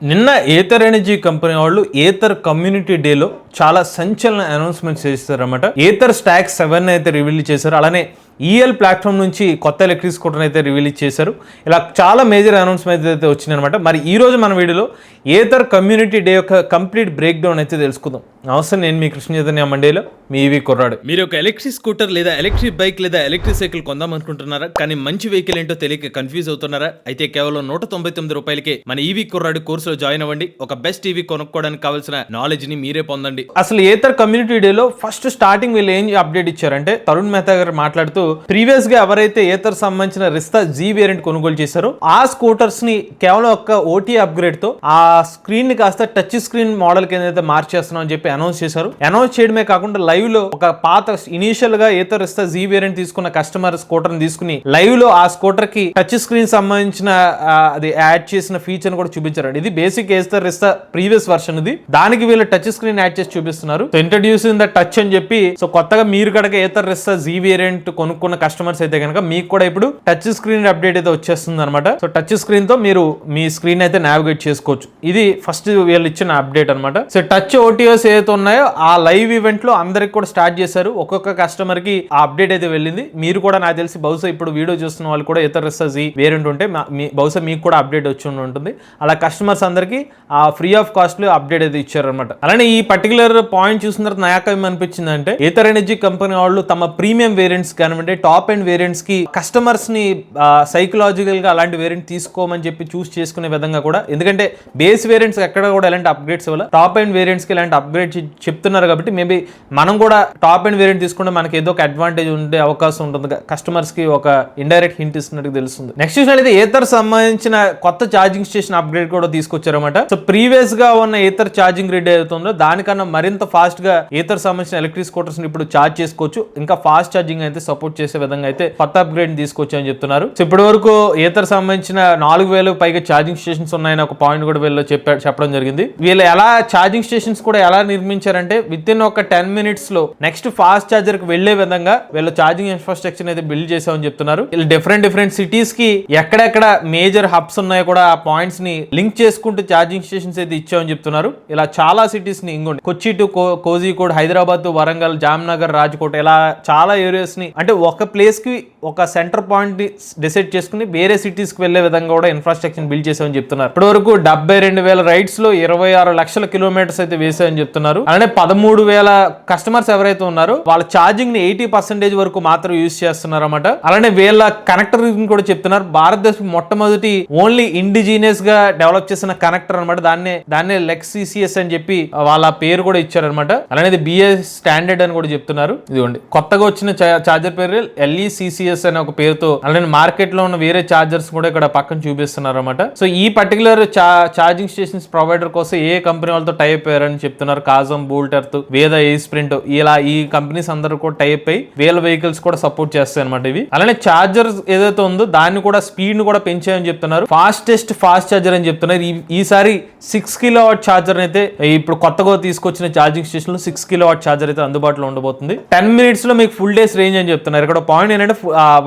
నిన్న Ather energy company వాళ్ళు Ather community డేలో చాలా సంచలన అనౌన్స్మెంట్స్ చేస్తారన్నమాట. ఏథర్ స్టాక్ 7 అయితే రివీల్ చేశారు. అలానే ఈఎల్ ప్లాట్ఫామ్ నుంచి కొత్త ఎలక్ట్రిక్ స్కూటర్ అయితే రివీల్ చేశారు. ఇలా చాలా మేజర్ అనౌన్స్మెంట్స్ అయితే వచ్చినాయన్నమాట. మరి ఈ రోజు మన వీడియోలో ఏథర్ కమ్యూనిటీ డే యొక్క కంప్లీట్ బ్రేక్ డౌన్ అయితే తెలుసుకుందాం. నమస్తే, నేను మీ కృష్ణ చైతన్య మండేలో మీ ఈవీ కుర్రాడు. మీరు ఒక ఎలక్ట్రిక్ స్కూటర్ లేదా ఎలక్ట్రిక్ బైక్ లేదా ఎలక్ట్రిక్ సైకిల్ కొందాం అనుకుంటున్నారా? కానీ మంచి వెహికల్ ఏంటో తెలియక కన్ఫ్యూజ్ అవుతున్నారా? అయితే కేవలం 199 రూపాయలకే మన ఈవీ కుర్రాడు కోర్సులో జాయిన్ అవ్వండి. ఒక బెస్ట్ ఈవీ కొనుక్కోవడానికి కావాల్సిన నాలెడ్జ్ ని మీరే పొందండి. అసలు ఏథర్ కమ్యూనిటీ డేలో ఫస్ట్ స్టార్టింగ్ వీళ్ళు ఏం అప్డేట్ ఇచ్చారంటే, తరుణ్ మెహతా గారు మాట్లాడుతూ ప్రీవియస్ గా ఎవరైతే ఏథర్ సంబంధించిన రిస్తా జీ వేరియంట్ కొనుగోలు చేశారో ఆ స్కూటర్స్ ని కేవలం ఒక ఓటీ అప్గ్రేడ్ తో ఆ స్క్రీన్ ని కాస్త టచ్ స్క్రీన్ మోడల్ కింద అయితే మార్చేస్తున్నాం అని చెప్పి అనౌన్స్ చేశారు. అనౌన్స్ చేయడమే కాకుండా లైవ్ లో ఒక పాత ఇనీషియల్ గా ఏథర్ రిస్తా జీ వేరియంట్ తీసుకున్న కస్టమర్ స్కూటర్ ని తీసుకుని లైవ్ లో ఆ స్కూటర్ కి టచ్ స్క్రీన్ సంబంధించిన అది యాడ్ చేసిన ఫీచర్ కూడా చూపించారు. ఇది basic Ather Rizta previous version ఇది. దానికి వీళ్ళు టచ్ స్క్రీన్ యాడ్ చేసి చూపిస్తున్నారు. ఇంట్రడ్యూసింగ్ ద టచ్ అని చెప్పి, సో కొత్తగా మీరు కనుక ఏథర్ రిస్తా జీ వేరియంట్ కొనుక్కున్న కస్టమర్స్ అయితే కనుక మీకు కూడా ఇప్పుడు టచ్ స్క్రీన్ అప్డేట్ అయితే వచ్చేస్తుంది అనమాట. సో టచ్ స్క్రీన్ తో మీరు మీ స్క్రీన్ అయితే నావిగేట్ చేసుకోవచ్చు. ఇది ఫస్ట్ వీళ్ళు ఇచ్చిన అప్డేట్ అనమాట. సో టచ్ ఓటీఎస్ ఏదైతే ఉన్నాయో ఆ లైవ్ ఈవెంట్ లో అందరికి కూడా స్టార్ట్ చేశారు. ఒక్కొక్క కస్టమర్ కి ఆ అప్డేట్ అయితే వెళ్ళింది. మీరు కూడా నాకు తెలిసి బహుశా ఇప్పుడు వీడియో చూస్తున్న వాళ్ళు కూడా ఏథర్ రిస్తా జీ వేరియంట్ ఉంటే బహుశా మీకు కూడా అప్డేట్ వచ్చి ఉంటుంది. అలా కస్టమర్స్ అందరికి ఆ ఫ్రీ ఆఫ్ కాస్ట్ లో అప్డేట్ అయితే ఇచ్చారనమాట. అలానే ఈ పర్టికులర్ పాయింట్ చూసిన తర్వాత నాకు ఏమనిపించింది అంటే, ఏథర్ ఎనర్జీ కంపెనీ వాళ్ళు తమ ప్రీమియం వేరియంట్స్ కానివ్వండి, టాప్ అండ్ వేరియంట్స్ కి కస్టమర్స్ ని సైకలాజికల్ గా అలాంటి వేరియంట్ తీసుకోమని చెప్పి చూస్ చేసుకునే విధంగా కూడా, ఎందుకంటే బేస్ వేరియంట్స్ ఎక్కడ కూడా ఎలాంటి అప్గ్రేడ్స్ ఇవ్వాలి, టాప్ అండ్ వేరియంట్స్ కి ఇలాంటి అప్గ్రేడ్ చెప్తున్నారు కాబట్టి మేబీ మనం కూడా టాప్ అండ్ వేరియంట్ తీసుకుంటే మనకి ఏదో ఒక అడ్వాంటేజ్ ఉండే అవకాశం ఉంటుంది. కస్టమర్స్ కి ఒక ఇండైరెక్ట్ హింట్ ఇస్తున్నట్టు తెలుస్తుంది. నెక్స్ట్ చూసినట్లయితే ఏథర్ సంబంధించిన కొత్త ఛార్జింగ్ స్టేషన్ అప్గ్రేడ్ కూడా తీసుకొచ్చారన్నమాట. సో ప్రీవియస్ గా ఉన్న ఏథర్ ఛార్జింగ్ గ్రిడ్ ఏదైతుందో దానికన్నా మరింత ఫాస్ట్ గా ఏథర్ సంబంధించిన ఎలక్ట్రిక్ స్కూటర్స్ ఇప్పుడు ఛార్జ్ చేసుకోవచ్చు. ఇంకా ఫాస్ట్ ఛార్జింగ్ అయితే సపోర్ట్ చేసే విధంగా అయితే కొత్త అప్గ్రేడ్ తీసుకొచ్చాయని చెప్తున్నారు. సో ఇప్పటి వరకు ఏథర్ సంబంధించిన 4000 పైగా ఛార్జింగ్ స్టేషన్స్ ఉన్నాయని ఒక పాయింట్ కూడా వీళ్ళు చెప్పడం జరిగింది. వీళ్ళు ఎలా ఛార్జింగ్ స్టేషన్స్ కూడా ఎలా నిర్మించారంటే, విత్ ఇన్ ఒక 10 minutes లో నెక్స్ట్ ఫాస్ట్ ఛార్జర్ కి వెళ్లే విధంగా వీళ్ళు ఛార్జింగ్ ఇన్ఫ్రాస్ట్రక్చర్ అయితే బిల్డ్ చేసామని చెప్తున్నారు. వీళ్ళు డిఫరెంట్ సిటీస్ కి ఎక్కడెక్కడ మేజర్ హబ్స్ ఉన్నాయో కూడా ఆ పాయింట్స్ ని లింక్ చేసుకుంటూ ఛార్జింగ్ స్టేషన్స్ అయితే ఇచ్చామని చెప్తున్నారు. ఇలా చాలా సిటీస్ ని, ఇంకోండి కొచ్చి టు కోజికోడ్, హైదరాబాద్ టు వరంగల్, జామ్నగర్, రాజ్కోట్, ఇలా చాలా ఏరియాస్ ని, అంటే ఒక ప్లేస్ కి ఒక సెంటర్ పాయింట్ ని డిసైడ్ చేసుకుని వేరే సిటీస్ కి వెళ్లే విధంగా కూడా ఇన్ఫ్రాస్ట్రక్చర్ బిల్డ్ చేసామని చెప్తున్నారు. ఇప్పటి వరకు 72,000 రైడ్స్ లో 26 లక్షల కిలోమీటర్స్ అయితే వేసాయని చెప్తున్నారు. అలానే 13,000 కస్టమర్స్ ఎవరైతే ఉన్నారో వాళ్ళ ఛార్జింగ్ ని 80% వరకు మాత్రం యూజ్ చేస్తున్నారు అన్నమాట. అలానే వీళ్ళ కనెక్టర్ కూడా చెప్తున్నారు. భారతదేశం మొట్టమొదటి ఓన్లీ ఇండిజినియస్ గా డెవలప్ చేసిన కనెక్టర్ అనమాట. దాన్నే లెక్స్ సిసిఎస్ అని చెప్పి వాళ్ళ పేరు కూడా ఇచ్చారనమాట. అలానే ఇది బిఎస్ స్టాండర్డ్ అని కూడా చెప్తున్నారు. ఇదిగోండి కొత్తగా వచ్చిన ఛార్జర్ పేరు LECCS అనే ఒక పేరుతో, అలానే మార్కెట్ లో ఉన్న వేరే ఛార్జర్స్ కూడా ఇక్కడ పక్కన చూపిస్తున్నారు అనమాట. సో ఈ పర్టికులర్ ఛార్జింగ్ స్టేషన్స్ ప్రొవైడర్ కోసం ఏ కంపెనీ వాళ్ళతో టైప్ అయ్యారని చెప్తున్నారు. కాజం, బోల్ట్ ఎర్త్, వేద, స్ప్రింట్, ఇలా ఈ కంపెనీస్ అందరూ కూడా టైప్ అయ్యి వీళ్ళ వెహికల్స్ కూడా సపోర్ట్ చేస్తాయి అనమాట ఇవి. అలానే ఛార్జర్ ఏదైతే ఉందో దాన్ని కూడా స్పీడ్ ను కూడా పెంచాయని చెప్తున్నారు. ఫాస్ట్ ఛార్జర్ అని చెప్తున్నారు. ఈసారి 6 kilowatt ఛార్జర్ అయితే ఇప్పుడు కొత్తగా తీసుకొచ్చిన ఛార్జింగ్ స్టేషన్ లో 6 kilowatt ఛార్జర్ అయితే అందుబాటులో ఉండబోతుంది. 10 minutes లో మీకు ఫుల్ డేస్ రేంజ్ అని చెప్తున్నారు. ఇక్కడ పాయింట్ ఏంటంటే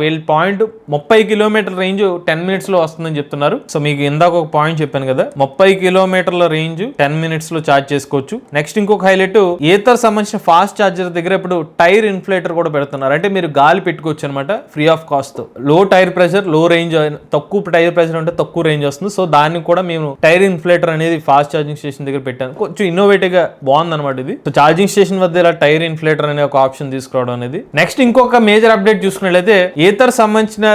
వీళ్ళ పాయింట్ 30 kilometer రేంజ్ 10 minutes లో వస్తుందని చెప్తున్నారు. సో మీకు ఇందాక ఒక పాయింట్ చెప్పాను కదా, 30 kilometer రేంజ్ 10 minutes లో ఛార్జ్ చేసుకోవచ్చు. నెక్స్ట్ ఇంకొక హైలైట్, ఏథర్ సంబంధించిన ఫాస్ట్ ఛార్జర్ దగ్గర ఇప్పుడు టైర్ ఇన్ఫ్లేటర్ కూడా పెడుతున్నారు. అంటే మీరు గాలి పెట్టుకోవచ్చు అనమాట ఫ్రీ ఆఫ్ కాస్ట్. లో టైర్ ప్రెషర్, లో రేంజ్, తక్కువ టైర్ ప్రెషర్ అంటే తక్కువ రేంజ్ వస్తుంది. సో దానికి కూడా మేము టైర్ ఇన్ఫ్లేటర్ అనేది ఫాస్ట్ ఛార్జింగ్ స్టేషన్ దగ్గర పెట్టాను. కొంచెం ఇన్నోవేటివ్ గా బాగుంది అనమాట ఇది. సో ఛార్జింగ్ స్టేషన్ వద్ద ఇలా టైర్ ఇన్ఫ్లేటర్ అనే ఒక ఆప్షన్ తీసుకురావడం అనేది. నెక్స్ట్ ఇంకొక మేజర్ అప్డేట్ చూసుకున్నట్లయితే, ఏథర్ సంబంధించిన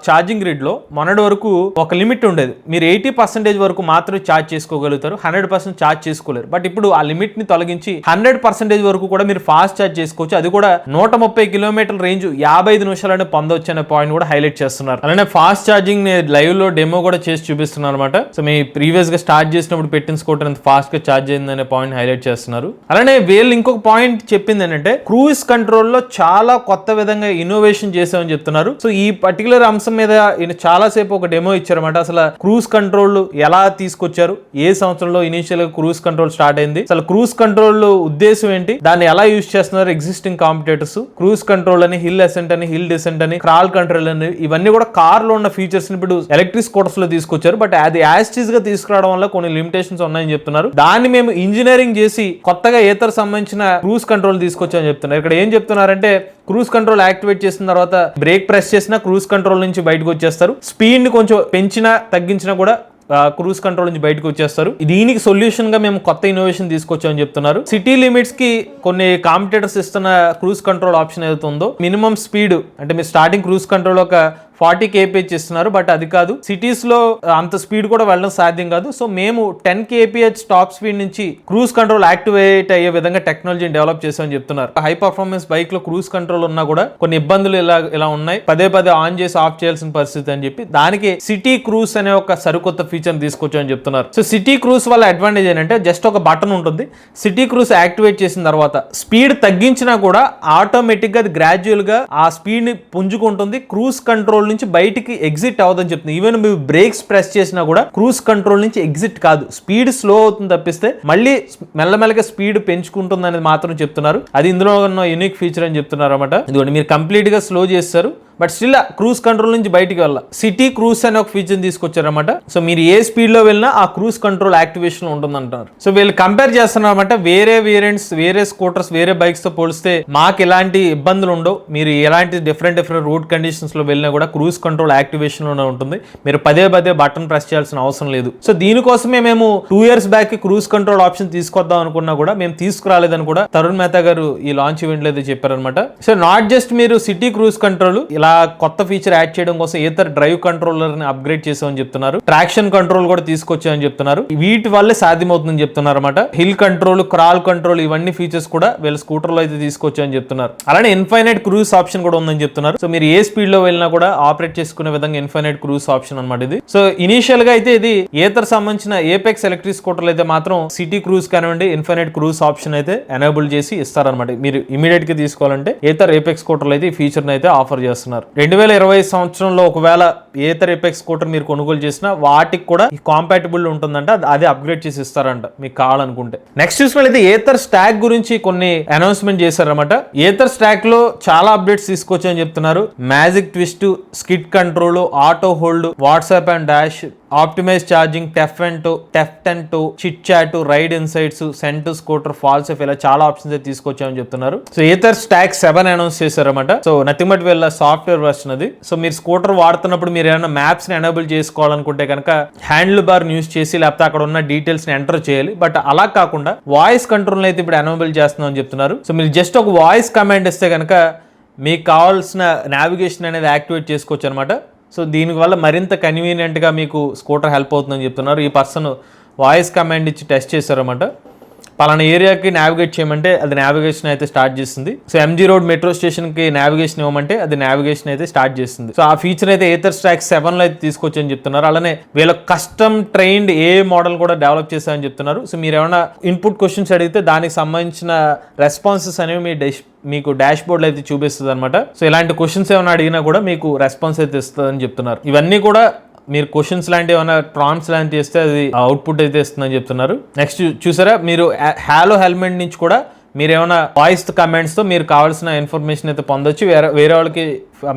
ఛార్జింగ్ గ్రిడ్ లో మొన్నటి వరకు ఒక లిమిట్ ఉండేది. మీరు 80% వరకు మాత్రమే ఛార్జ్ చేసుకోగలుగుతారు, 100% ఛార్జ్ చేసుకోలేరు. బట్ ఇప్పుడు ఆ లిమిట్ ని తొలగించి 100% వరకు కూడా మీరు ఫాస్ట్ ఛార్జ్ చేసుకోవచ్చు. అది కూడా 130 kilometer రేంజ్ 55 నిమిషాలనే పొందవచ్చు అనే పాయింట్ కూడా హైలైట్ చేస్తున్నారు. అలానే ఫాస్ట్ ఛార్జింగ్ లైవ్ లో డెమో కూడా చేసి చూపిస్తున్నారు అనమాట. సో మీ ప్రీవియస్ గా స్టార్ట్ చేసినప్పుడు పెట్టిన స్కూటర్ ఎంత ఫాస్ట్ గా ఛార్జ్ అయిందనే పాయింట్ హైలైట్ చేస్తున్నారు. అలానే వీళ్ళు ఇంకొక పాయింట్ చెప్పింది ఏంటంటే క్రూజ్ కంట్రోల్ లో చాలా కొత్త విధంగా ఇన్నోవేషన్ చేసామని చెప్తున్నారు. సో ఈ పర్టికులర్ అంశం మీద ఈయన చాలా సేపు ఒక డెమో ఇచ్చారన్నమాట. అసలు క్రూజ్ కంట్రోల్ ఎలా తీసుకొచ్చారు, ఏ సంవత్సరంలో ఇనిషియల్ గా క్రూజ్ కంట్రోల్ స్టార్ట్ అయింది, అసలు క్రూజ్ కంట్రోల్ ఉద్దేశం ఏంటి, దాన్ని ఎలా యూజ్ చేస్తున్నారు ఎగ్జిస్టింగ్ కాంపిటేటర్స్, క్రూజ్ కంట్రోల్ అని, హిల్ అసెంట్ అని, హిల్ డిసెంట్ అని, క్రాల్ కంట్రోల్ అని, ఇవన్నీ కూడా కార్ లో ఉన్న ఫీచర్స్ ని ఇప్పుడు ఎలక్ట్రిక్ స్కూటర్స్ లో తీసుకొచ్చారు. బట్ అది యాస్టీజ్ గా తీసుకురావడం వల్ల కొన్ని లిమిటేషన్స్ ఉన్నాయని చెప్తున్నారు. దాన్ని మేము ఇంజనీరింగ్ చేసి కొత్తగా ఏతర్ సంబంధించిన క్రూజ్ కంట్రోల్ తీసుకొచ్చామని చెప్తున్నారు. ఇక్కడ ఏం చెప్తున్నారంటే క్రూజ్ కంట్రోల్ యాక్టివేట్ చేసిన తర్వాత బ్రేక్ ప్రెస్ చేసినా క్రూజ్ కంట్రోల్ నుంచి బయటకు వచ్చేస్తారు. స్పీడ్ ని కొంచెం పెంచినా తగ్గించినా కూడా క్రూజ్ కంట్రోల్ నుంచి బయటకు వచ్చేస్తారు. దీనికి సొల్యూషన్ గా మేము కొత్త ఇన్నోవేషన్ తీసుకొచ్చామని చెప్తున్నారు. సిటీ లిమిట్స్ కి కొన్ని కాంపిటేటర్స్ ఇస్తున్న క్రూజ్ కంట్రోల్ ఆప్షన్ ఏదైతే ఉందో మినిమం స్పీడ్ అంటే మీరు స్టార్టింగ్ క్రూజ్ కంట్రోల్ ఒక 40 kph ఇస్తున్నారు. బట్ అది కాదు, సిటీస్ లో అంత స్పీడ్ కూడా వెళ్ళడం సాధ్యం కాదు. సో మేము 10 kph టాప్ స్పీడ్ నుంచి క్రూజ్ కంట్రోల్ యాక్టివేట్ అయ్యే విధంగా టెక్నాలజీని డెవలప్ చేసామని చెప్తున్నారు. హై పర్ఫార్మెన్స్ బైక్ లో క్రూజ్ కంట్రోల్ ఉన్నా కూడా కొన్ని ఇబ్బందులు ఇలా ఉన్నాయి, పదే ఆన్ చేసి ఆఫ్ చేయాల్సిన పరిస్థితి అని చెప్పి దానికి సిటీ క్రూజ్ అనే ఒక సరికొత్త ఫీచర్ తీసుకొచ్చామని చెప్తున్నారు. సో సిటీ క్రూజ్ వల్ల అడ్వాంటేజ్ ఏంటంటే జస్ట్ ఒక బటన్ ఉంటుంది. సిటీ క్రూజ్ యాక్టివేట్ చేసిన తర్వాత స్పీడ్ తగ్గించినా కూడా ఆటోమేటిక్ గా అది గ్రాడ్యువల్ గా ఆ స్పీడ్ ని పుంజుకుంటుంది. క్రూజ్ కంట్రోల్ నుంచి బయటికి ఎగ్జిట్ అవ్వదని చెప్తుంది. ఈవెన్ మీరు బ్రేక్స్ ప్రెస్ చేసినా కూడా క్రూజ్ కంట్రోల్ నుంచి ఎగ్జిట్ కాదు, స్పీడ్ స్లో అవుతుంది తప్పిస్తే మళ్ళీ మెల్లమెల్లగా స్పీడ్ పెంచుకుంటుంది అనేది మాత్రం చెప్తున్నారు. అది ఇందులో ఉన్న యూనిక్ ఫీచర్ అని చెప్తున్నారు అనమాట. ఇదిగోండి మీరు కంప్లీట్ గా స్లో చేస్తారు బట్ స్టిల్ క్రూజ్ కంట్రోల్ నుంచి బయటికి వెళ్ళాలి. సిటీ క్రూజ్ అనే ఒక ఫీచర్ తీసుకొచ్చారన్నమాట. సో మీరు ఏ స్పీడ్ లో వెళ్ళినా ఆ క్రూజ్ కంట్రోల్ యాక్టివేషన్ ఉంటుంది అంటారు. సో వీళ్ళు కంపేర్ చేస్తున్నారన్నమాట. వేరే వేరియంట్స్, వేరే స్కూటర్స్, వేరే బైక్స్ తో పోలిస్తే మాకు ఎలాంటి ఇబ్బందులు ఉండవు, మీరు ఎలాంటి డిఫరెంట్ రోడ్ కండిషన్స్ లో వెళ్ళినా కూడా క్రూజ్ కంట్రోల్ యాక్టివేషన్ లోనే ఉంటుంది, మీరు పదే బటన్ ప్రెస్ చేయాల్సిన అవసరం లేదు. సో దీనికోసమే మేము 2 years back cruise control option తీసుకొద్దాం అనుకున్నా కూడా మేము తీసుకురాలేదని కూడా తరుణ్ మెహతా గారు ఈ లాంచ్ ఈవెంట్ లో అయితే చెప్పారనమాట. సో నాట్ జస్ట్ మీరు సిటీ క్రూజ్ కంట్రోల్ ఇలా కొత్త ఫీచర్ యాడ్ చేయడం కోసం ఏతర్ డ్రైవ్ కంట్రోలర్ ని అప్గ్రేడ్ చేసామని చెప్తున్నారు. ట్రాక్షన్ కంట్రోల్ కూడా తీసుకొచ్చామని చెప్తున్నారు. వీటి వల్లే సాధ్యమవుతుందని చెప్తున్నారు అనమాట. హిల్ కంట్రోల్, క్రాల్ కంట్రోల్ ఇవన్నీ ఫీచర్స్ కూడా వీళ్ళ స్కూటర్ లో అయితే తీసుకొచ్చామని చెప్తున్నారు. అలానే ఇన్ఫైనైట్ క్రూజ్ ఆప్షన్ కూడా ఉందని చెప్తున్నారు. సో మీరు ఏ స్పీడ్ లో వెళ్ళినా కూడా ఆపరేట్ చేసుకునే విధంగా ఇన్ఫైనైట్ క్రూజ్ ఆప్షన్ అనమాట ఇది. సో ఇనిషియల్ గా అయితే ఇది ఏతర్ సంబంధించిన ఏపెక్స్ ఎలక్ట్రిక్ స్కూటర్లు అయితే మాత్రం సిటీ క్రూజ్ కానివ్వండి ఇన్ఫైనైట్ క్రూజ్ ఆప్షన్ అయితే ఎనేబుల్ చేసి ఇస్తారనమాట. మీరు ఇమీడియట్ గా తీసుకోవాలంటే ఏతర్ ఏపెక్స్ స్కూటర్లు అయితే ఈ ఫీచర్ అయితే ఆఫర్ చేస్తున్నారు. 2020 సంవత్సరంలో ఒకవేళ ఏతర్ ఏపెక్స్ స్కూటర్ మీరు కొనుగోలు చేసినా వాటికి కూడా కాంపాటబుల్ ఉంటుందంట, అది అప్గ్రేడ్ చేసి ఇస్తారంట మీకు కావాలనుకుంటే. నెక్స్ట్ చూసినట్లయితే ఏతర్ స్టాక్ గురించి కొన్ని అనౌన్స్మెంట్ చేశారన్నమాట. ఏతర్ స్టాక్ లో చాలా అప్డేట్స్ తీసుకొచ్చని చెప్తున్నారు. Magic twist, skid control, auto hold, WhatsApp and dash, optimise charging, టెఫ్10 చిట్ చాట్, రైడ్ ఇన్సైట్స్, సెంట్ స్కూటర్, ఫాల్ సేఫ్ ఇలా చాలా ఆప్షన్స్ అయితే తీసుకొచ్చామని చెప్తున్నారు. సో ఏతర్ స్టాక్ 7 అనౌన్స్ చేశారన్నమాట. సో నథింగ్ బట్ వీళ్ళ సాఫ్ట్వేర్ వర్షన్ అది. సో మీరు స్కూటర్ వాడుతున్నప్పుడు మీరు ఏమైనా మ్యాప్స్ ని ఎనేబుల్ చేసుకోవాలనుకుంటే కనుక హ్యాండిల్ బార్ యూస్ చేసి లేకపోతే అక్కడ ఉన్న డీటెయిల్స్ ని ఎంటర్ చేయాలి. బట్ అలా కాకుండా వాయిస్ కంట్రోల్ అయితే ఇప్పుడు ఎనేబుల్ చేస్తున్నామని చెప్తున్నారు. సో మీరు జస్ట్ ఒక వాయిస్ కమాండ్ ఇస్తే కనుక మీకు కావాల్సిన నావిగేషన్ అనేది యాక్టివేట్ చేసుకోవచ్చు అనమాట. సో దీనివల్ల మరింత కన్వీనియంట్గా మీకు స్కూటర్ హెల్ప్ అవుతుందని చెప్తున్నారు. ఈ పర్సన్ వాయిస్ కమాండ్ ఇచ్చి టెస్ట్ చేశారన్నమాట. పలానా ఏరియాకి నావిగేట్ చేయమంటే అది నావిగేషన్ అయితే స్టార్ట్ చేస్తుంది. సో ఎంజీ రోడ్ మెట్రో స్టేషన్కి నావిగేషన్ ఇవ్వమంటే అది నావిగేషన్ అయితే స్టార్ట్ చేస్తుంది. సో ఆ ఫీచర్ అయితే ఏతర్ స్టాక్ 7లో అయితే తీసుకొచ్చని చెప్తున్నారు. అలానే వీళ్ళ కస్టమ్ ట్రైన్డ్ ఏ మోడల్ కూడా డెవలప్ చేశారని చెప్తున్నారు. సో మీరు ఏమైనా ఇన్పుట్ క్వశ్చన్స్ అడిగితే దానికి సంబంధించిన రెస్పాన్సెస్ అనేవి మీకు డాష్ బోర్డ్ అయితే చూపిస్తుంది అనమాట. సో ఇలాంటి క్వశ్చన్స్ ఏమైనా అడిగినా కూడా మీకు రెస్పాన్స్ అయితే ఇస్తుందని చెప్తున్నారు. ఇవన్నీ కూడా మీరు క్వశ్చన్స్ లాంటివి ఏమైనా ప్రాంప్ట్స్ లాంటివి ఇస్తే అది అవుట్పుట్ అయితే ఇస్తుందని చెప్తున్నారు. నెక్స్ట్ చూసారా మీరు హ్యాలో హెల్మెట్ నుంచి కూడా మీరు ఏమైనా వాయిస్ కమెంట్స్ తో మీరు కావాల్సిన ఇన్ఫర్మేషన్ అయితే పొందొచ్చు. వేరే వాళ్ళకి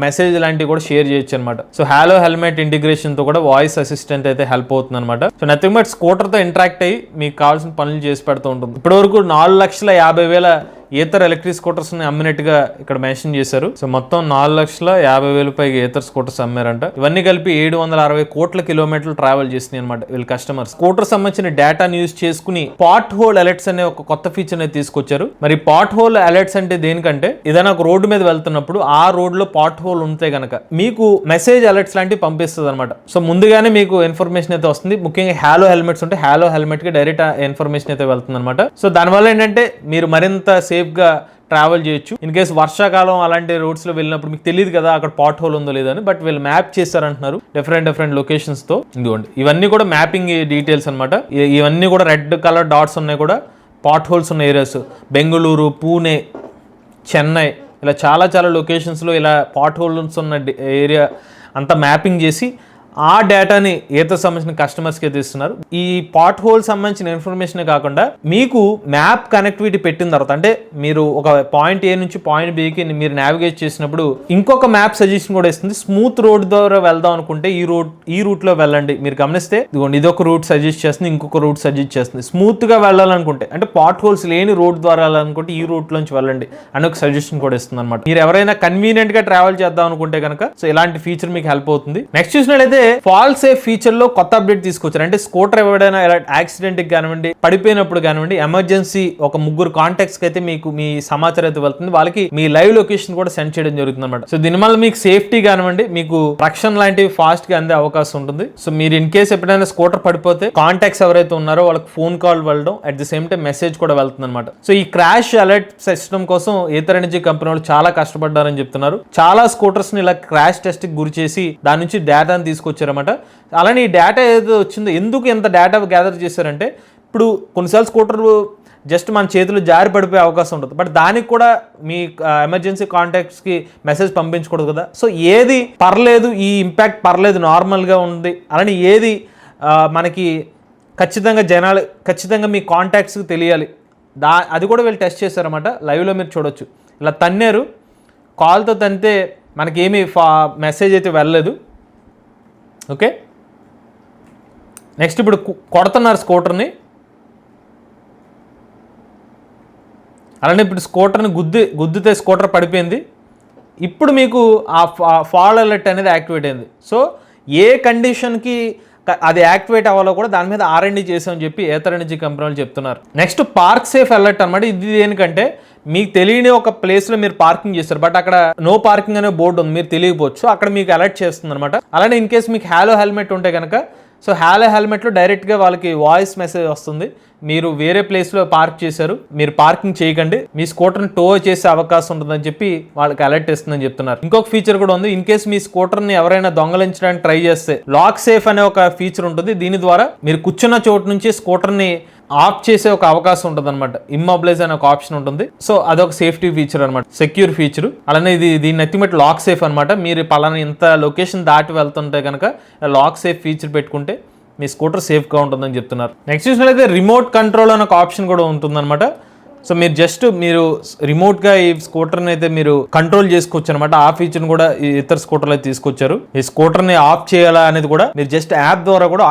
మెసేజ్ లాంటివి కూడా షేర్ చేయొచ్చు అనమాట. సో హ్యాలో హెల్మెట్ ఇంటిగ్రేషన్ తో కూడా వాయిస్ అసిస్టెంట్ అయితే హెల్ప్ అవుతుంది అనమాట. సో నథింగ్ బట్ స్కూటర్ తో ఇంటరాక్ట్ అయ్యి మీకు కావాల్సిన పనులు చేసి పెడుతూ ఉంటుంది. ఇప్పటి వరకు 4,50,000 ఏతర్ ఎలక్ట్రిక్ స్కూటర్స్ ని అమ్మినట్టుగా ఇక్కడ మెన్షన్ చేశారు. సో మొత్తం 4,50,000 పైగా ఏతర్ స్కూటర్స్ అమ్మారంట. ఇవన్నీ కలిపి 760 కోట్ల కిలోమీటర్లు ట్రావెల్ చేసినాయి అనమాట వీళ్ళ కస్టమర్స్. స్కూటర్ సంబంధించిన డేటాను యూజ్ చేసుకుని పాట్ హోల్ అలర్ట్స్ అనే ఒక కొత్త ఫీచర్ ని తీసుకొచ్చారు. మరి పాట్ హోల్ అలర్ట్స్ అంటే దేనికంటే ఏదైనా ఒక రోడ్డు మీద వెళ్తున్నప్పుడు ఆ రోడ్ లో పాట్ హోల్ ఉంటే గనక మీకు మెసేజ్ అలర్ట్స్ లాంటివి పంపిస్తుంది అనమాట. సో ముందుగానే మీకు ఇన్ఫర్మేషన్ అయితే వస్తుంది. ముఖ్యంగా హ్యాలో హెల్మెట్స్ ఉంటే హ్యాలో హెల్మెట్ కి డైరెక్ట్ ఇన్ఫర్మేషన్ అయితే వెళ్తుంది అనమాట. సో దానివల్ల ఏంటంటే మీరు మరింత సేఫ్ గా ట్రావెల్ చేయొచ్చు. ఇన్ కేసు వర్షాకాలం అలాంటి రోడ్స్ లో వెళ్ళినప్పుడు మీకు తెలియదు కదా అక్కడ పాట్ హోల్ ఉందో లేదని, బట్ వీళ్ళు మ్యాప్ చేస్తారంటున్నారు డిఫరెంట్ లొకేషన్స్ తో. ఇదిగోండి ఇవన్నీ కూడా మ్యాపింగ్ డీటెయిల్స్ అనమాట. ఇవన్నీ కూడా రెడ్ కలర్ డాట్స్ ఉన్నాయి కూడా పాట్ హోల్స్ ఉన్న ఏరియాస్ బెంగళూరు, పూణే, చెన్నై ఇలా చాలా లొకేషన్స్లో ఇలా పాట్ హోల్స్ ఉన్న ఏరియా అంతా మ్యాపింగ్ చేసి ఆ డేటాని ఏతో సంబంధించిన కస్టమర్స్కి అయితే ఇస్తున్నారు. ఈ పాట్ హోల్ సంబంధించిన ఇన్ఫర్మేషనే కాకుండా మీకు మ్యాప్ కనెక్టివిటీ పెట్టిన తర్వాత, అంటే మీరు ఒక పాయింట్ ఏ నుంచి పాయింట్ బికి మీరు నావిగేట్ చేసినప్పుడు ఇంకొక మ్యాప్ సజెషన్ కూడా ఇస్తుంది. స్మూత్ రోడ్ ద్వారా వెళ్దాం అనుకుంటే ఈ రూట్లో వెళ్ళండి. మీరు గమనిస్తే ఇదిగోండి, ఇదొక రూట్ సజెస్ట్ చేస్తుంది, ఇంకొక రూట్ సజెస్ట్ చేస్తుంది. స్మూత్గా వెళ్ళాలనుకుంటే, అంటే పాట్ హోల్స్ లేని రోడ్ ద్వారా వెళ్ళాలనుకుంటే ఈ రూట్ నుంచి వెళ్ళండి అని ఒక సజెషన్ కూడా ఇస్తుంది అనమాట. మీరు ఎవరైనా కన్వీనియంట్ గా ట్రావెల్ చేద్దాం అనుకుంటే కనుక సో ఇలాంటి ఫీచర్ మీకు హెల్ప్ అవుతుంది. నెక్స్ట్ చూసినట్లయితే ఫాల్ సేఫ్ ఫీచర్ లో కొత్త అప్డేట్ తీసుకొచ్చారు. అంటే స్కూటర్ ఎవరైనా ఇలా యాక్సిడెంట్ కానివ్వండి, పడిపోయినప్పుడు కానివ్వండి, ఎమర్జెన్సీ ఒక 3 కాంటాక్ట్స్ కి అయితే మీకు మీ సమాచారం అయితే వెళ్తుంది. వాళ్ళకి మీ లైవ్ లొకేషన్ కూడా సెండ్ చేయడం జరుగుతుంది అనమాట. సో దీనివల్ల మీకు సేఫ్టీ కానివ్వండి, మీకు రక్షణ లాంటివి ఫాస్ట్ గా అందే అవకాశం ఉంటుంది. సో మీరు ఇన్ కేసు ఎప్పుడైనా స్కూటర్ పడిపోతే కాంటాక్ట్స్ ఎవరైతే ఉన్నారో వాళ్ళకి ఫోన్ కాల్ వెళ్ళడం, at the same time message కూడా వెళ్తుంది అనమాట. సో ఈ క్రాష్ అలర్ట్ సిస్టమ్ కోసం ఏథర్ ఎనర్జీ కంపెనీ వాళ్ళు చాలా కష్టపడ్డారని చెప్తున్నారు. చాలా స్కూటర్స్ ని ఇలా క్రాష్ టెస్ట్ కి గురి చేసి దాని నుంచి డేటాను తీసుకొచ్చారన్నమాట. అలానే ఈ డేటా ఏదో వచ్చిందో, ఎందుకు ఎంత డేటా గ్యాదర్ చేశారంటే, ఇప్పుడు కొన్నిసార్లు స్కూటర్ జస్ట్ మన చేతులు జారి పడిపోయే అవకాశం ఉంటుంది. బట్ దానికి కూడా మీ ఎమర్జెన్సీ కాంటాక్ట్స్కి మెసేజ్ పంపించకూడదు కదా. సో ఏది పర్లేదు, ఈ ఇంపాక్ట్ పర్లేదు, నార్మల్గా ఉంది, అలానే ఏది మనకి ఖచ్చితంగా మీ కాంటాక్ట్స్కి తెలియాలి, అది కూడా వీళ్ళు టెస్ట్ చేశారన్నమాట. లైవ్లో మీరు చూడొచ్చు. ఇలా తన్నారు, కాల్తో తంతే మనకేమీ మెసేజ్ అయితే వెళ్ళలేదు. ఓకే, నెక్స్ట్ ఇప్పుడు కొడుతున్నారు స్కూటర్ని. అలానే ఇప్పుడు స్కూటర్ని గుద్దితే స్కూటర్ పడిపోయింది. ఇప్పుడు మీకు ఆ ఫాల్ అలర్ట్ అనేది యాక్టివేట్ అయింది. సో ఏ కండిషన్కి అది యాక్టివేట్ అవ్వాలో కూడా దాని మీద R&D చేసామని చెప్పి ఏథర్ ఎనర్జీ కంపెనీ వాళ్ళు చెప్తున్నారు. నెక్స్ట్ పార్క్ సేఫ్ అలర్ట్ అనమాట. ఇది దేనికంటే, మీకు తెలియని ఒక ప్లేస్లో మీరు పార్కింగ్ చేస్తారు, బట్ అక్కడ నో పార్కింగ్ అనే బోర్డు ఉంది, మీరు తెలియకపోవచ్చు. అక్కడ మీకు అలర్ట్ చేస్తుంది అనమాట. అలానే ఇన్ కేసు మీకు హ్యాలో హెల్మెట్ ఉంటే కనుక, సో హ్యాలో హెల్మెట్లో డైరెక్ట్గా వాళ్ళకి వాయిస్ మెసేజ్ వస్తుంది, మీరు వేరే ప్లేస్లో పార్క్ చేశారు, మీరు పార్కింగ్ చేయకండి, మీ స్కూటర్ని టో చేసే అవకాశం ఉంటుందని చెప్పి వాళ్ళకి అలర్ట్ ఇస్తుందని చెప్తున్నారు. ఇంకొక ఫీచర్ కూడా ఉంది. ఇన్ కేసు మీ స్కూటర్ని ఎవరైనా దొంగలించడానికి ట్రై చేస్తే లాక్ సేఫ్ అనే ఒక ఫీచర్ ఉంటుంది. దీని ద్వారా మీరు కూర్చున్న చోటు నుంచి స్కూటర్ని ఆఫ్ చేసే ఒక అవకాశం ఉంటుంది అనమాట. ఇమ్మొబిలైజ్ అనే ఒక ఆప్షన్ ఉంటుంది. సో అదొక సేఫ్టీ ఫీచర్ అనమాట, సెక్యూర్ ఫీచర్. అలానే దీన్ని ఎత్తిమట్టి లాక్ సేఫ్ అనమాట. మీరు పలానా ఇంత లొకేషన్ దాటి వెళ్తుంటే కనుక లాక్ సేఫ్ ఫీచర్ పెట్టుకుంటే మీ స్కూటర్ సేఫ్గా ఉంటుందని చెప్తున్నారు. నెక్స్ట్ చూసినట్లయితే రిమోట్ కంట్రోల్ అనే ఒక ఆప్షన్ కూడా ఉంటుందన్నమాట. సో మీరు రిమోట్గా ఈ స్కూటర్ని అయితే మీరు కంట్రోల్ చేసుకోవచ్చు అనమాట. ఆ ఫీచర్ని కూడా ఈ ఇతర స్కూటర్లు అయితే తీసుకొచ్చారు. ఈ స్కూటర్ని ఆఫ్ చేయాలా అనేది కూడా మీరు జస్ట్ యాప్ ద్వారా కూడా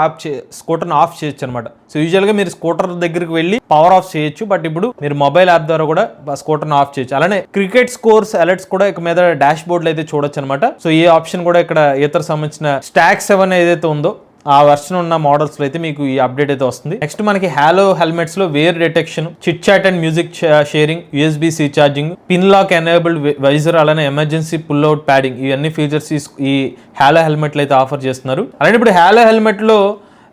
స్కూటర్ని ఆఫ్ చేయొచ్చు అనమాట. సో యూజువల్గా మీరు స్కూటర్ దగ్గరికి వెళ్ళి పవర్ ఆఫ్ చేయొచ్చు, బట్ ఇప్పుడు మీరు మొబైల్ యాప్ ద్వారా కూడా స్కూటర్ని ఆఫ్ చేయొచ్చు. అలానే క్రికెట్ స్కోర్స్ అలర్ట్స్ కూడా ఇక మీద డాష్ బోర్డ్లో అయితే చూడొచ్చు అనమాట. సో ఈ ఆప్షన్ కూడా ఇక్కడ ఇతర సంబంధించిన స్టాక్ 7 ఏదైతే ఉందో ఆ వర్షన్ ఉన్న మోడల్స్ లో అయితే మీకు ఈ అప్డేట్ అయితే వస్తుంది. నెక్స్ట్ మనకి హ్యాలో హెల్మెట్స్ లో wear detection, chit chat and music sharing, USB-C charging, pin lock enabled visor, అలానే ఎమర్జెన్సీ పుల్ అవుట్ ప్యాడింగ్, ఇవన్నీ ఫీచర్స్ ఈ హ్యాలో హెల్మెట్లు అయితే ఆఫర్ చేస్తున్నారు. అలానే ఇప్పుడు హ్యాలో హెల్మెట్ లో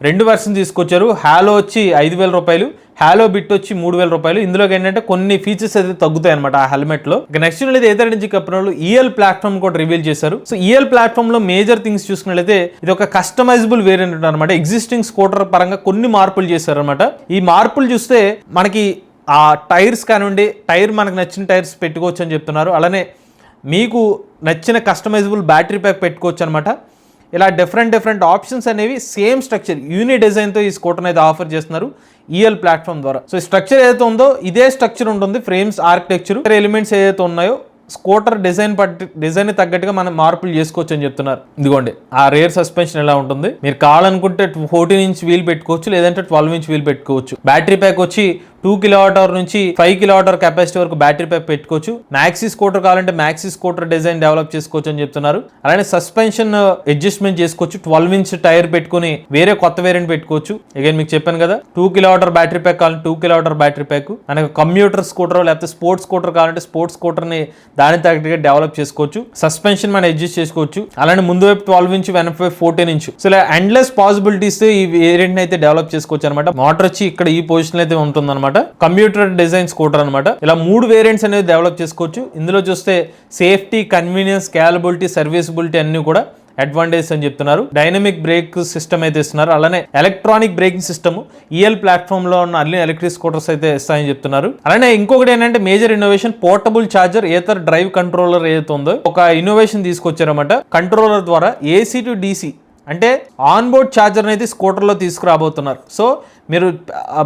2 వెర్షన్ తీసుకొచ్చారు. హ్యాలో వచ్చి 5,000 రూపాయలు, హ్యాలో బిట్ వచ్చి 3,000 రూపాయలు. ఇందులోకి ఏంటంటే కొన్ని ఫీచర్స్ అయితే తగ్గుతాయి అనమాట ఆ హెల్మెట్ లో. Next Ather energy company EL platform కూడా రివీల్ చేశారు. సో EL ప్లాట్ఫామ్ లో మేజర్ థింగ్స్ చూసుకున్నట్లయితే ఇది ఒక కస్టమైజబుల్ వేరియంట్ అనమాట. ఎగ్జిస్టింగ్ స్కూటర్ పరంగా కొన్ని మార్పులు చేశారు అనమాట. ఈ మార్పులు చూస్తే మనకి ఆ టైర్స్ కానివ్వండి, మనకు నచ్చిన టైర్స్ పెట్టుకోవచ్చు అని చెప్తున్నారు. అలానే మీకు నచ్చిన కస్టమైజబుల్ బ్యాటరీ ప్యాక్ పెట్టుకోవచ్చు అనమాట. ఇలా డిఫరెంట్ ఆప్షన్స్ అనేవి సేమ్ స్ట్రక్చర్ యూని డిజైన్తో ఈ స్కూటర్ని అయితే ఆఫర్ చేస్తున్నారు EL ప్లాట్ఫామ్ ద్వారా. సో ఈ స్ట్రక్చర్ ఏదైతే ఉందో ఇదే స్ట్రక్చర్ ఉంటుంది, ఫ్రేమ్స్, ఆర్కిటెక్చర్, ఎలిమెంట్స్ ఏదైతే ఉన్నాయో స్కూటర్ డిజైన్ తగ్గట్టుగా మనం మార్పులు చేసుకోవచ్చు అని చెప్తున్నారు. ఇదిగోండి ఆ రేర్ సస్పెన్షన్ ఎలా ఉంటుంది. మీరు కావాలనుకుంటే 14 ఇంచ్ వీల్ పెట్టుకోవచ్చు, లేదంటే 12 ఇంచ్ వీల్ పెట్టుకోవచ్చు. బ్యాటరీ ప్యాక్ వచ్చి 2 kWh నుంచి 5 kWh కెపాసిటీ వరకు బ్యాటరీ ప్యాక్ పెట్టుకోవచ్చు. మ్యాక్సీ స్కూటర్ కావాలంటే మ్యాక్సీ స్కూటర్ డిజైన్ డెవలప్ చేసుకోవచ్చు అని చెప్తున్నారు. అలానే సస్పెన్షన్ అడ్జస్ట్మెంట్ చేసుకోవచ్చు. 12 ఇంచ్ టైర్ పెట్టుకుని వేరే కొత్త వేరియంట్ పెట్టుకోవచ్చు. అగైన్ మీకు చెప్పాను కదా, 2 kWh బ్యాటరీ ప్యాక్ కావాలంటే 2 kWh బ్యాటరీ ప్యాక్, మనకి కంప్యూటర్ స్కూటర్ లేకపోతే స్పోర్ట్స్ స్కూటర్ కావాలంటే స్పోర్ట్స్ స్కూటర్ ని దాని తగ్గట్టుగా డెవలప్ చేసుకోవచ్చు. సస్పెన్షన్ మనం అడ్జస్ట్ చేసుకోవచ్చు. అలానే ముందు వైపు 12 ఇంచ్, వెనక వైపు 14 ఇంచ్. సో ఇలా ఎండ్లెస్ పాసిబిలిటీస్ ఈ వేరియంట్ అయితే డెవలప్ చేసుకోవచ్చు అనమాట. మోటార్ వచ్చి ఇక్కడ ఈ పొజిషన్ అయితే ఉంటుంది అనమాట. కంప్యూటర్ డిజైన్ స్కూటర్ అనమాట. ఇలా 3 వేరియంట్స్ అనేది డెవలప్ చేసుకోవచ్చు. ఇందులో చూస్తే సేఫ్టీ, కన్వీనియన్స్, స్కేలబిలిటీ, సర్వీసబిలిటీ అన్ని కూడా అడ్వాంటేజ్ అని చెప్తున్నారు. డైనమిక్ బ్రేక్ సిస్టమ్ అయితే ఇస్తున్నారు, అలానే electronic braking system EL platform లో ఉన్న అన్ని ఎలక్ట్రిక్ స్కూటర్స్ అయితే ఇస్తాయని చెప్తున్నారు. అలానే ఇంకొకటి ఏంటంటే major innovation portable charger Ather drive controller ఏదైతే ఉందో ఒక ఇన్నోవేషన్ తీసుకొచ్చారన్నమాట. కంట్రోలర్ ద్వారా ఏసీ టు డీసీ అంటే ఆన్ బోర్డ్ ఛార్జర్ని అయితే స్కూటర్లో తీసుకురాబోతున్నారు. సో మీరు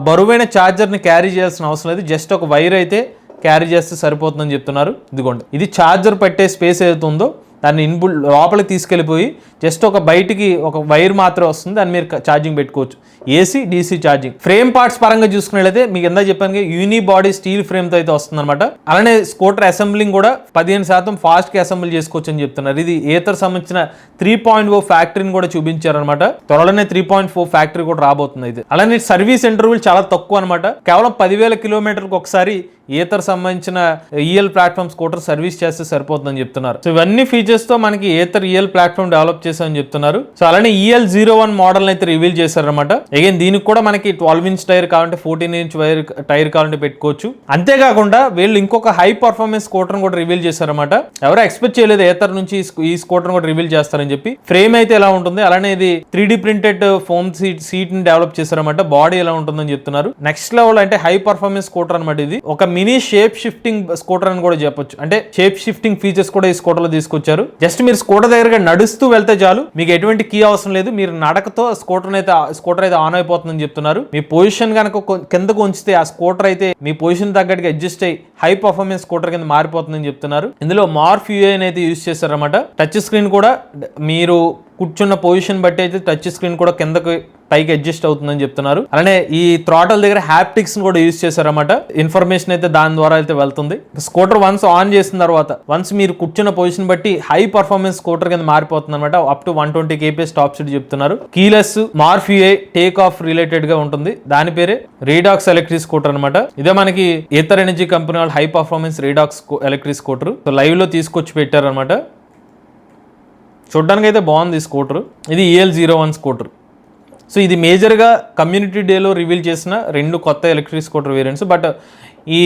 బరువైన ఛార్జర్ని క్యారీ చేయాల్సిన అవసరం లేదు, జస్ట్ ఒక వైర్ అయితే క్యారీ చేస్తే సరిపోతుందని చెప్తున్నారు. ఇదిగోండి, ఇది ఛార్జర్ పెట్టే స్పేస్ ఏదైతే ఉందో దాన్ని ఇన్బుల్ లోపలికి తీసుకెళ్ళిపోయి జస్ట్ ఒక బయటికి ఒక వైర్ మాత్రమే వస్తుంది, దాన్ని మీరు ఛార్జింగ్ పెట్టుకోవచ్చు. AC DC charging. Frame parts పరంగా చూసుకున్నట్లయితే మీకు ఎంత చెప్పాను, యూని బాడీ స్టీల్ ఫ్రేమ్తో అయితే వస్తుంది అనమాట. అలానే స్కూటర్ అసెంబ్లింగ్ కూడా 15% ఫాస్ట్గా అసెంబ్లీ చేసుకోవచ్చు అని చెప్తున్నారు. ఇది ఏతర్ సంబంధించిన 3.0 ఫ్యాక్టరీని కూడా చూపించారనమాట. త్వరలోనే 3.4 ఫ్యాక్టరీ కూడా రాబోతుంది. ఇది అలానే సర్వీస్ ఇంటర్వ్యూలు చాలా తక్కువ అనమాట. కేవలం 10,000 కిలోమీటర్కి ఒకసారి ఏతర్ సంబంధించిన ఈఎల్ ప్లాట్ఫామ్ స్కూటర్ సర్వీస్ చేస్తే సరిపోతుందని చెప్తున్నారు. సో ఇవన్నీ ఫీచర్స్ తో మనకి ఏతర్ ఈఎల్ ప్లాట్ఫామ్ డెవలప్ చేశామని చెప్తున్నారు. సో అలానే EL01 మోడల్ అయితే రివీల్ చేశారనమాట. అగైన్ దీనికి కూడా మనకి 12 ఇంచ్ టైర్ కావాలంటే 14 ఇంచ్ టైర్ కావాలంటే పెట్టుకోవచ్చు. అంతేకాకుండా వీళ్ళు ఇంకొక హై పర్ఫార్మెన్స్ స్కూటర్ కూడా రివీల్ చేశారనమాట. ఎవరో ఎక్స్పెక్ట్ చేయలేదు ఏతర్ నుంచి ఈ స్కూటర్ కూడా రివీల్ చేస్తారని చెప్పి. ఫ్రేమ్ అయితే ఎలా ఉంటుంది, అలానే ఇది 3D ప్రింటెడ్ ఫోమ్ సీట్ ని డెవలప్ చేశారనమాట. బాడీ ఎలా ఉంటుందని చెప్తున్నారు. నెక్స్ట్ లెవెల్ అంటే హై పర్ఫార్మెన్స్ స్కూటర్ అనమాట. ఇది ఒక మినీ షేప్ షిఫ్టింగ్ స్కూటర్ అని కూడా చెప్పొచ్చు. అంటే షేప్ షిఫ్టింగ్ ఫీచర్స్ కూడా ఈ స్కూటర్ లో తీసుకొచ్చారు. జస్ట్ మీరు స్కూటర్ దగ్గరగా నడుస్తూ వెళ్తే చాలు, మీకు ఎటువంటి కీ అవసరం లేదు. మీరు నడకతో స్కూటర్ అయితే ఆన్ అయిపోతుందని చెప్తున్నారు. మీ పొజిషన్ కనుక కిందకు ఉంచితే ఆ స్కూటర్ అయితే మీ పొజిషన్ తగ్గట్టుగా అడ్జస్ట్ అయ్యి హై పర్ఫార్మెన్స్ స్కూటర్ కింద మారిపోతుందని చెప్తున్నారు. ఇందులో మార్ఫ్ యూఐ అయితే యూజ్ చేశారన్నమాట. టచ్ స్క్రీన్ కూడా మీరు కూర్చున్న పొజిషన్ బట్టి అయితే టచ్ స్క్రీన్ కూడా కిందకి పైకి అడ్జస్ట్ అవుతుందని చెప్తున్నారు. అలానే ఈ థ్రాటల్ దగ్గర హ్యాప్టిక్స్ కూడా యూజ్ చేశారన్నమాట. ఇన్ఫర్మేషన్ అయితే దాని ద్వారా అయితే వెళ్తుంది. స్కూటర్ వన్స్ ఆన్ చేసిన తర్వాత వన్స్ మీరు కూర్చున్న పొజిషన్ బట్టి హై పర్ఫార్మెన్స్ స్కూటర్ కింద మారిపోతుంది అనమాట. Up to 120 kph top speed చెప్తున్నారు. Keyless morph UI take off related గా ఉంటుంది. దాని పేరే రీడాక్స్ ఎలక్ట్రిక్ స్కూటర్ అనమాట. ఇదే మనకి ఏతర్ ఎనర్జీ కంపెనీ వాళ్ళు high performance రీడాక్స్ electric scooter live లో తీసుకొచ్చి పెట్టారనమాట. చూడ్డానికి అయితే బాగుంది ఈ స్కూటర్. ఇది EL01 స్కూటర్. సో ఇది మేజర్గా కమ్యూనిటీ డేలో రివీల్ చేసిన 2 కొత్త ఎలక్ట్రిక్ స్కూటర్ వేరియంట్స్. బట్ ఈ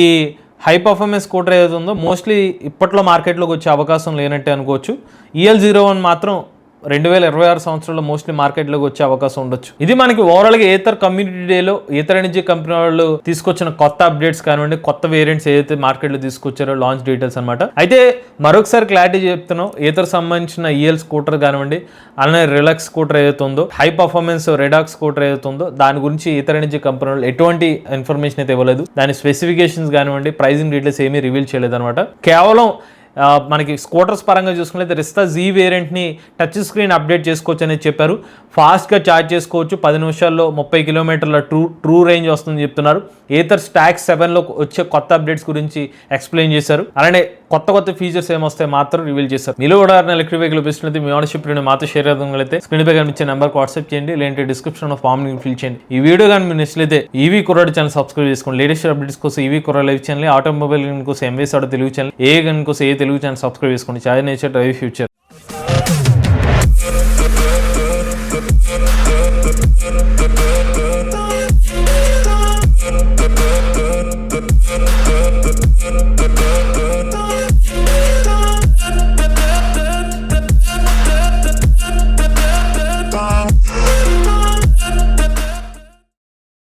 హై పర్ఫార్మెన్స్ స్కూటర్ ఏదైతే ఉందో మోస్ట్లీ ఇప్పట్లో మార్కెట్లోకి వచ్చే అవకాశం లేనట్టే అనుకోవచ్చు. EL01 మాత్రం 2026 సంవత్సరంలో మోస్ట్లీ మార్కెట్లోకి వచ్చే అవకాశం ఉండొచ్చు. ఇది మనకి ఓవరాల్గా ఏతర్ కమ్యూనిటీ డేలో ఏతర్ ఎనర్జీ కంపెనీ వాళ్ళు తీసుకొచ్చిన కొత్త అప్డేట్స్ కానివ్వండి, కొత్త వేరియంట్స్ ఏదైతే మార్కెట్లో తీసుకొచ్చారో లాంచ్ డీటెయిల్స్ అనమాట. అయితే మరొకసారి క్లారిటీ చెప్తున్నాం, ఏతర్ సంబంధించిన ఈఎల్ స్కూటర్ కానివ్వండి, అలానే రిలాక్స్ స్కూటర్ ఏదైతే ఉందో, హై పర్ఫార్మెన్స్ రెడాక్స్ స్కూటర్ ఏదైతే ఉందో దాని గురించి ఏతర్ ఎనర్జీ కంపెనీ వాళ్ళు ఎటువంటి ఇన్ఫర్మేషన్ అయితే ఇవ్వలేదు. దాని స్పెసిఫికేషన్స్ కానివ్వండి, ప్రైజింగ్ డీటెయిల్స్ ఏమీ రివీల్ చేయలేదు అనమాట. కేవలం మనకి స్కూటర్స్ పరంగా చూసుకున్నట్లయితే Rizta G వేరియంట్ని touch screen update చేసుకోవచ్చు అనేది చెప్పారు. ఫాస్ట్గా ఛార్జ్ చేసుకోవచ్చు, 10 నిమిషాల్లో 30 కిలోమీటర్ల ట్రూ రేంజ్ వస్తుందని చెప్తున్నారు. ఏతర్ స్టాక్ 7లో వచ్చే కొత్త అప్డేట్స్ గురించి ఎక్స్ప్లెయిన్ చేశారు. అలానే కొత్త ఫీచర్స్ ఏమొస్తాయి మాత్రం రివీల్ చేశారు. మీలో కూడా ఎలక్ట్రిక్ వెహికల్ పిస్తున్నది మీ ఓనర్షిప్ మాతో షేర్ అవుతుందైతే స్క్రీన్ పై కనిపించే నెంబర్కి వాట్సాప్ చేయండి, లేదంటే డిస్క్రిప్షన్ ఫామ్ ఫిల్ చేయండి. ఈ వీడియో కానీ మీరు నచ్చితే ఈవీ కుర్రాడు ఛానల్ సబ్స్క్రైబ్ చేసుకోండి. లేటెస్ట్ అప్డేట్స్ కోసం ఈవీ కుర్రా లైవ్ ఛానల్, ఆటోమొబైల్ కోసం ఎంవేస్ ఆటో తెలుగు ఛానల్, ఏ గన్ కోసం ఏ తెలుగు ఛానల్ సబ్స్క్రైబ్ చేసుకోండి. చాలా నేచర్ డ్రైవ్ ఫ్యూచర్.